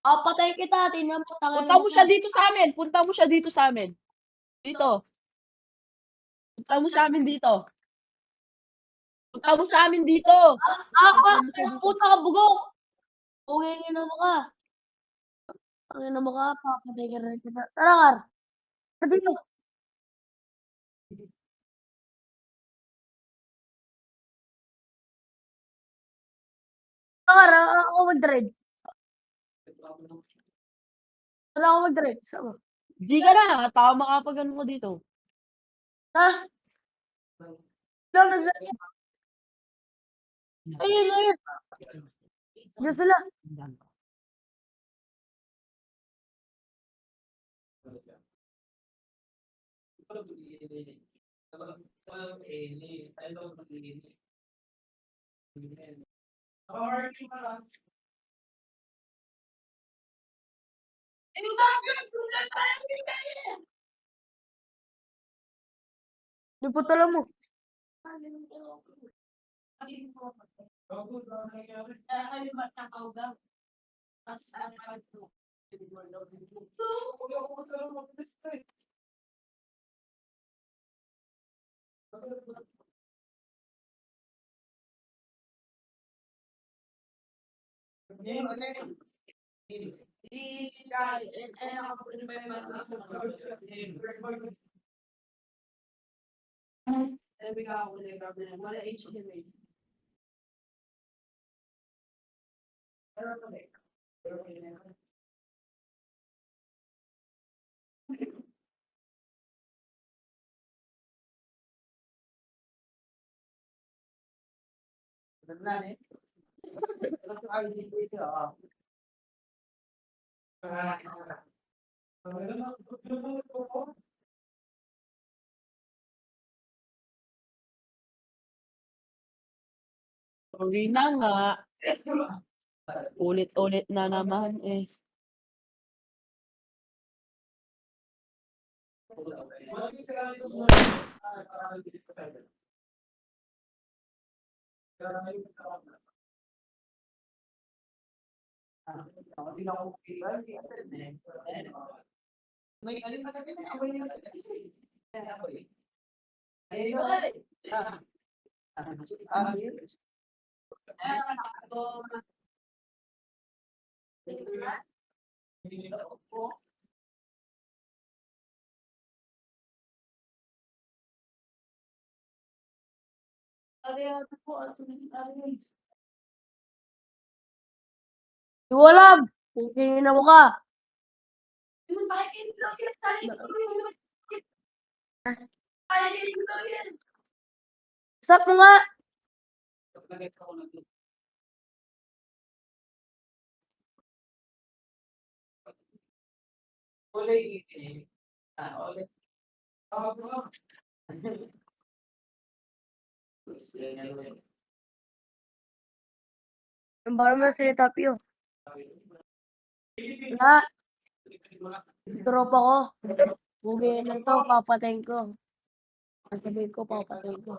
Papatayin kita, tingnan mo, tangina Punta mo mo ka. siya dito sa'min, punta mo siya dito sa'min. Dito, punta mo sa'min dito. Punta mo sa'min dito. Punta mo siya dito. Puta ka bugok. Puging ina mo ka. Tangina mo ka, papatayin ka rin kita. Tara, Kar. Tara dito. Kar, ako mag-drive. Tara ako mag-drive. Sama. Di ka na, tama ka pag ano ko dito. Ha? Lang naglalagyan. Ayun, ayun. Diyan sila. Di putalan mo. Sorry na nga. Ulit-ulit na naman eh. Di ko alam. Puging ina mo ka. Stop mo nga. Yung parang may sinitapyo. Wala. Tropa ko. Puging ina to, papatayin ko. Ang sabihin ko, papatayin ko.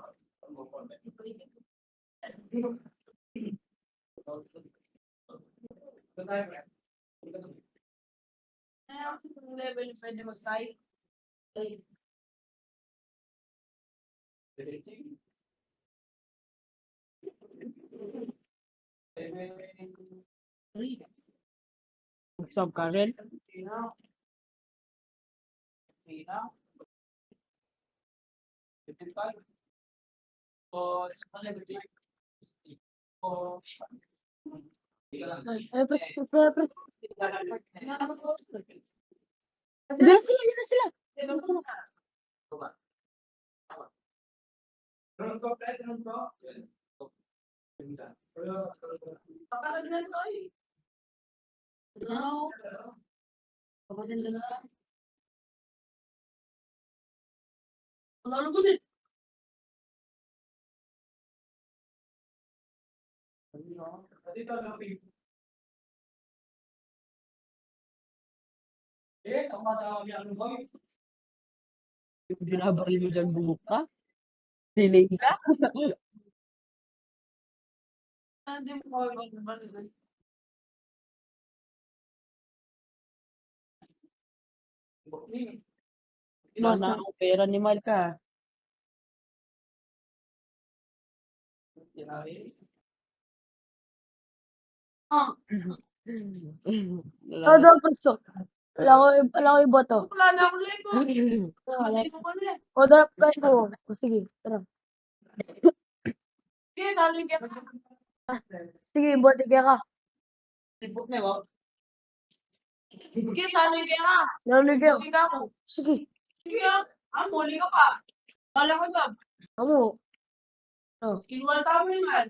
Sub ka rin? Dito sila, dito sila. Dito sila. Binabaril mo dyan bubuk ka? Delay ka? Wala na Masa akong pera ni Malka. Wala na. gusto. Wala ko iboto. Wala na akong Lego. Wala. Lego ka na. O, dapat cash ko. O, sige, tara. Sige, sabi ka. Sige, bote kaya ka. Sibuk na ba? Sige, sabi ka. Nalulig ka. Sige ako. Sige. Sige ah. Huli ka pa. Wala ka job. Amo. Oh. Kinuha tama yun man.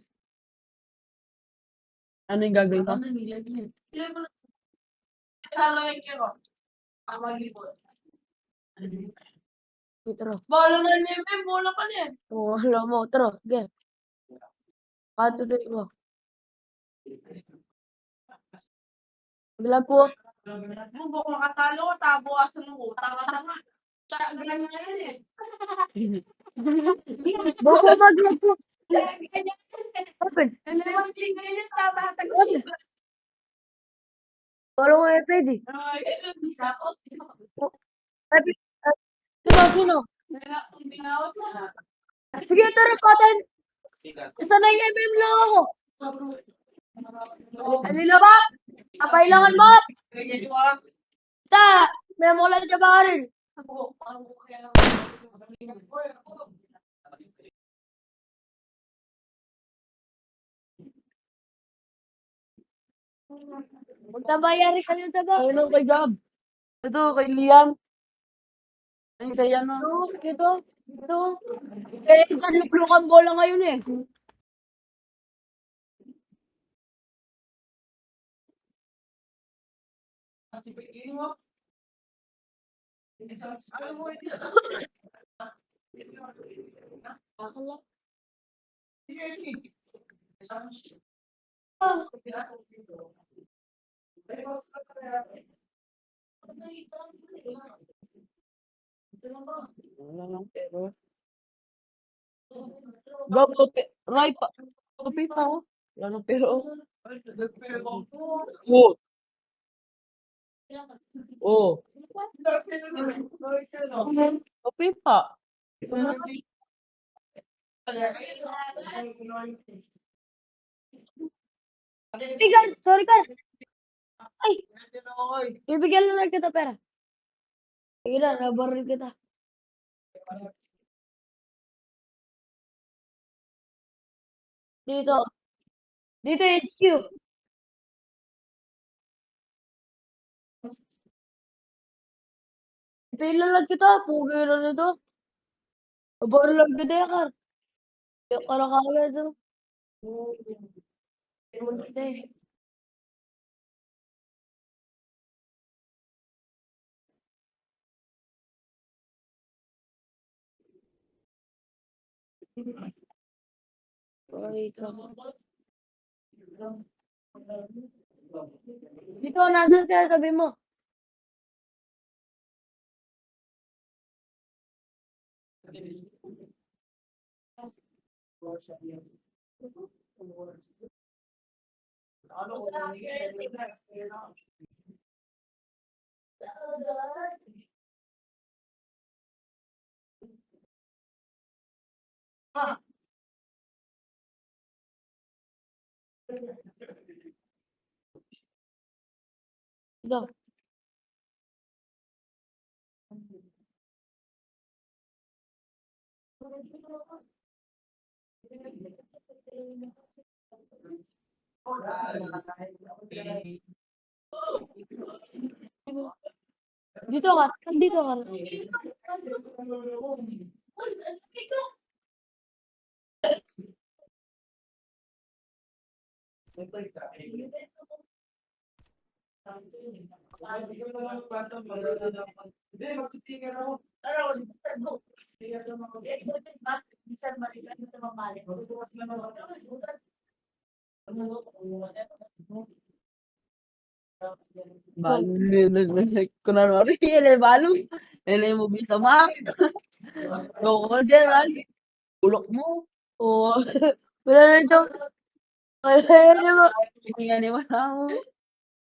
Ano yung gagawin ko? Salo yung kero. Ang mag-ibot. Sige, tara. Bala na niya, may bola ka niya. O, wala mo. Tara, sige. Patuloy ko. Maglag ko. Kung ko makatalo, tabukasan mo. Tama-tama. Tsaka ganyan nga yan eh. Bako maglag ko. Ganyan. Open. Ano yung ganyan, tatatagos siya. Wala ko eh, pwede. Ay, bisa ko. Pwede. Sino? Binawat na. Sige, tara, paten. Ito na yung MM lang ako. Alila ba? Kapailangan mo? Ganyan yung mga. Ta, may mo lang siya ba rin? Magtabayari ka nito ba? Ano kay Gab? Ito, kay Liam. Ay, kay ano? Ito. Kaya lukluk ang bola ngayon eh. Wala lang pero. Gab, kopi. Right pa. Kopi pa oh. Wala lang pero. Oh. Oh. Kopi pa. Ay, guys, sorry guys. Ay, bibigyan lang kita pera. Sige na, nabaril kita. Dito. Dito HQ. Pila lang kita, pugi na nito. Nabaril lang kita ya, Kar. Yung karakagad ito. Munti. Dito, nandun ka, sabi mo. Dito. Dito ka, dito ka. Kunwari, ele balo. Ele mo bisa mak. Dokol dyan, ulok mo. Oo. Wala na ito. Wala na mo. Hindi nga ni wala mo.